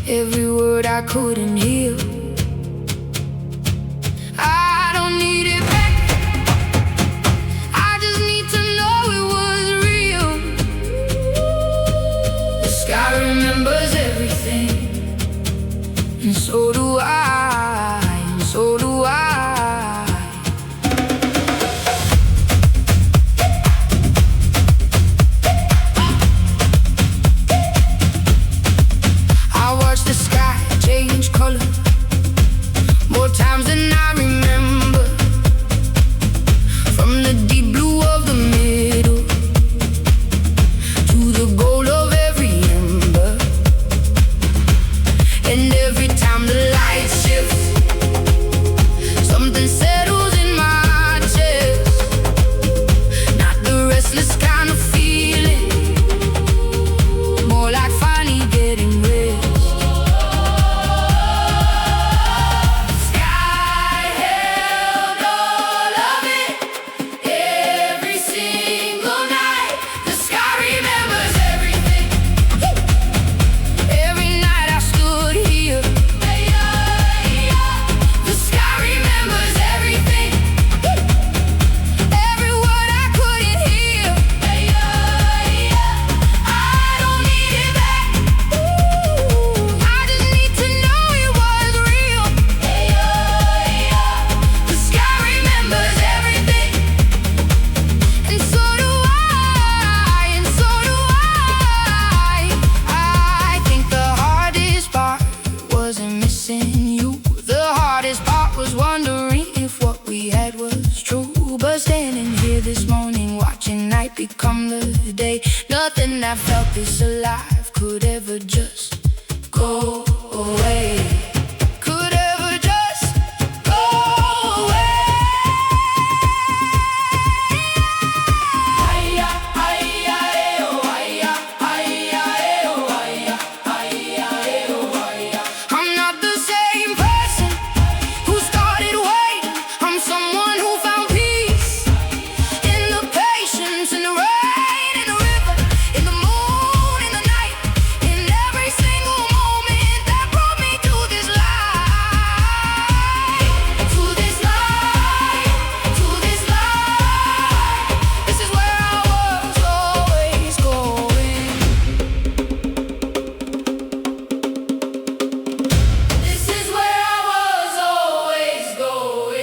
every word I couldn't hear. I don't need it back, I just need to know it was real. The sky remembers everything, and so do I, and so do I. More times than I remember, from the deep blue of the middle to the gold of every ember. And every time the light shifts, something settles in my chest. Not the restless kind of feeling, more like finally getting rest. Become the day, nothing that felt this alive could ever just go away. Could ever just go away. I'm not the same person who started waiting. I'm someone who found peace in the patience, in the rain, in the river, in the moon, in the night, in every single moment that brought me to this life, to this life, to this life. This is where I was always going. This is where I was always going.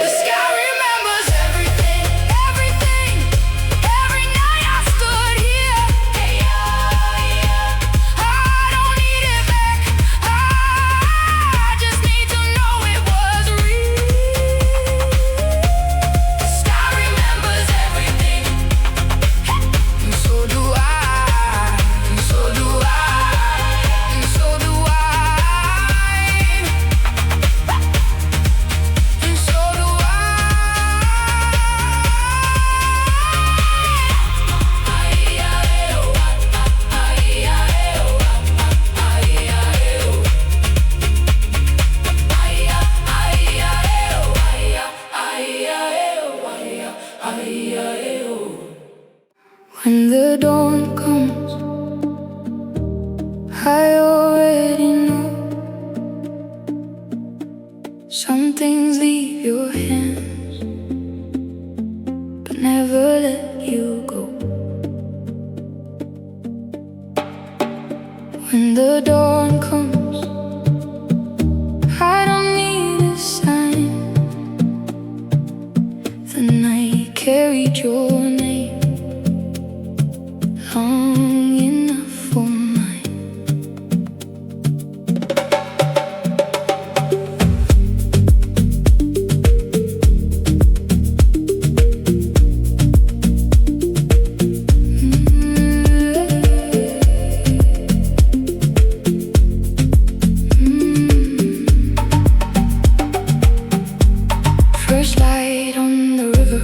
The sky remembers everything, everything. Every night I stood here. I don't need it back, I just need to know it was real. The sky remembers everything, and so do I, and so do I, and so do I, and so do When the dawn comes, I already know some things leave your hands, but never let you go. When the dawn comes, I don't need a sign. The night carried your name long enough for mine. First light on the river,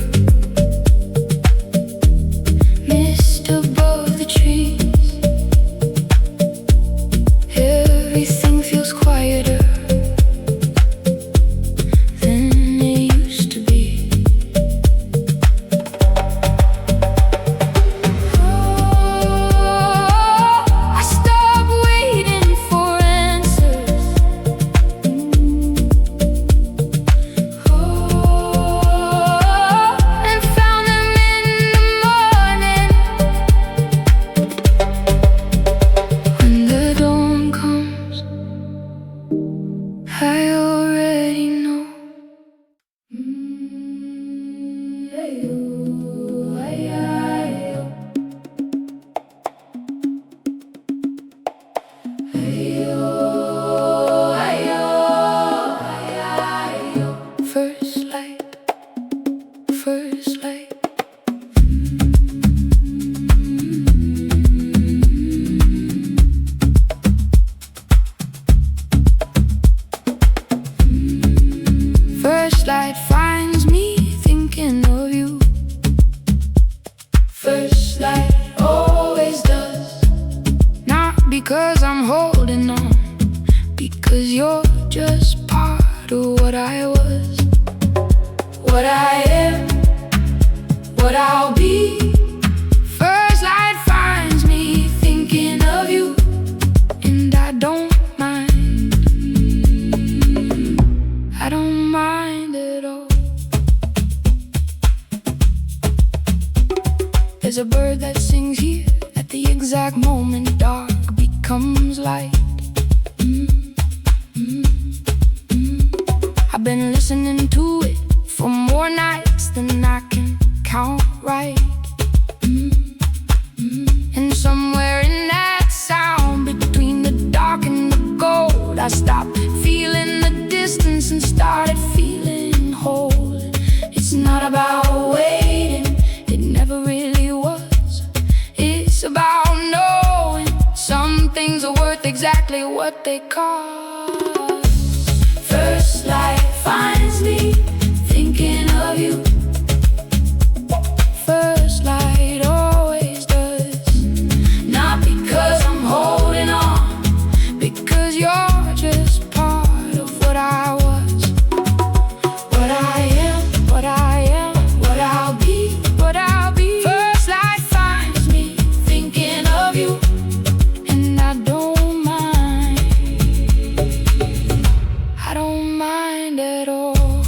holding on, because you're just part of what I was, what I am, what I'll be. First light finds me thinking of you, and I don't mind. I don't mind at all. There's a bird that sings here at the exact moment dark becomes light. I've been listening to it for more nights than I can count right. And somewhere in that sound, between the dark and the gold, I stopped feeling the distance and started feeling whole. It's not about waiting, it never really was. It's about knowing some things are worth exactly what they cost. First light finds me thinking of you. First light always does. Not because I'm holding on, because you're just part of what I was, what I am, what I am, what I'll be, what I'll be. First light finds me thinking of you, and I don't mind. I don't mind at all.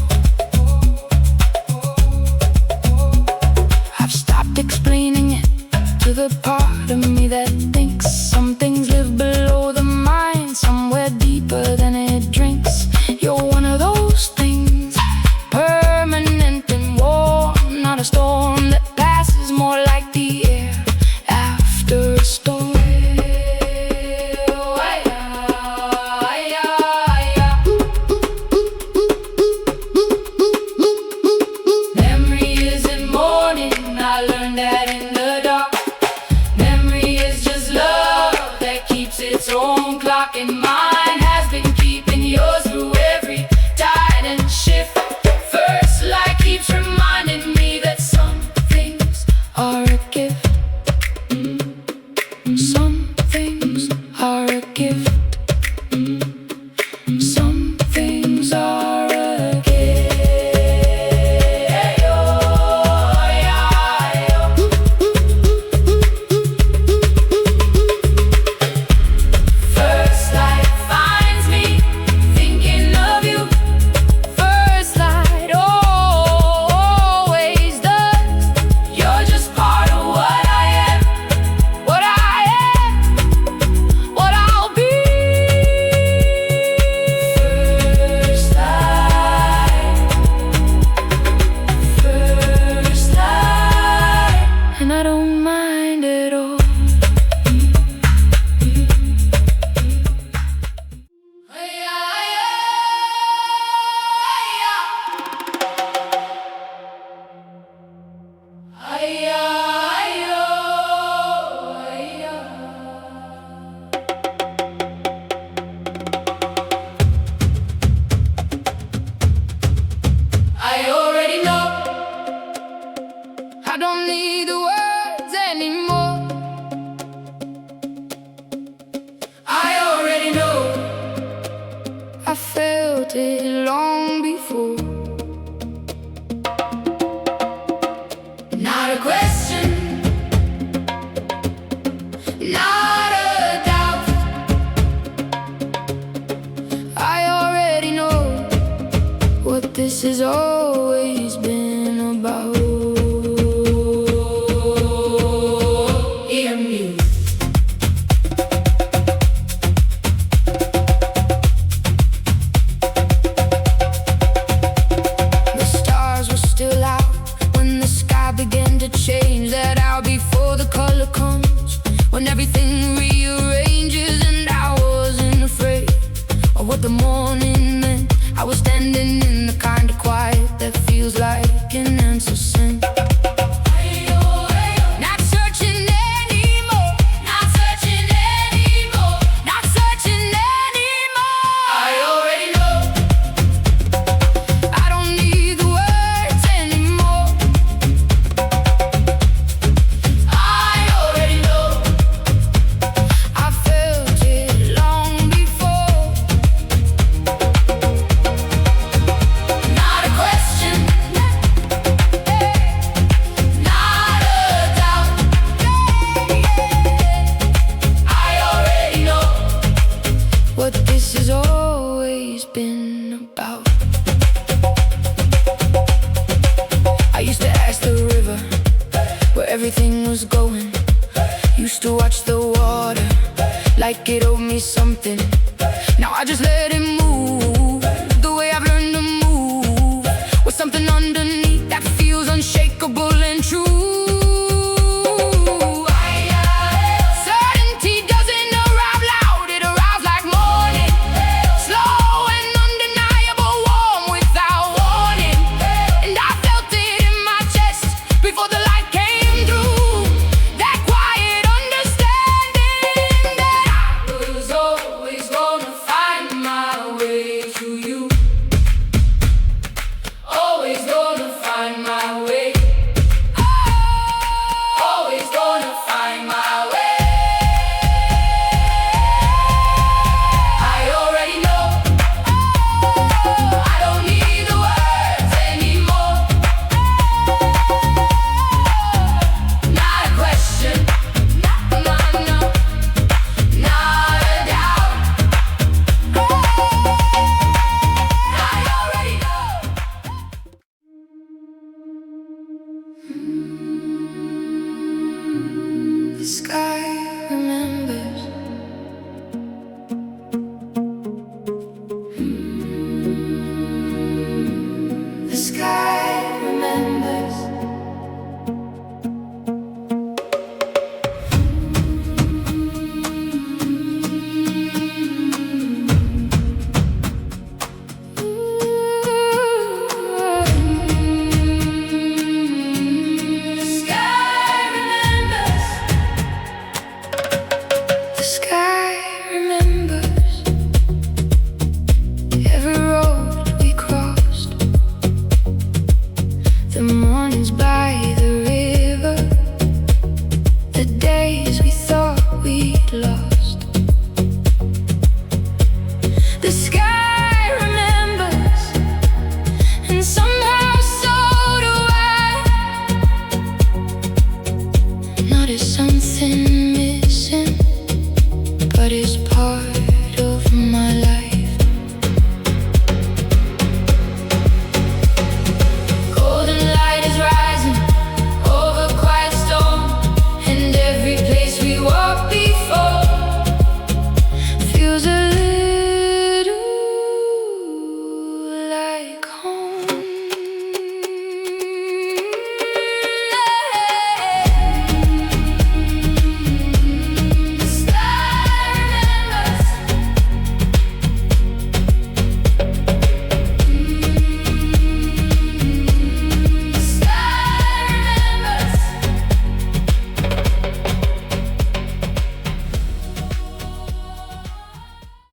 I've stopped explaining it to the part of me that thinks some things live below the mind, somewhere deeper than it drinks. You're one of those things, permanent and warm, not a storm that passes, more like the air after a storm. Memory isn't mourning, I learned that in the dark. Memory is just love that keeps its own clock, and mine has been keeping yours through every tide and shift. First light keeps reminding me that some things are a gift. Some things are a gift. Some things are a gift. First light finds me thinking of you. First light always does. You're just part of what I am, what I am, what I'll be. First light, and I don't mind at all. I already know, I don't need the words anymore. I already know, I felt it long before. Not a question, not a doubt. I already know what this has always been about. EMU. The stars were still out when the sky began to change. That hour before the color comes, when everything rearranges, and I wasn't afraid of what the morning meant. I was standing in the kind of quiet that feels like an answer sent. Not searching anymore, not searching anymore, not searching anymore. I already know, I don't need the words anymore. I already know, I felt it long what this has always been about. I used to ask the river where everything was going. Used to watch the water like it owed me something. Now I just let it move.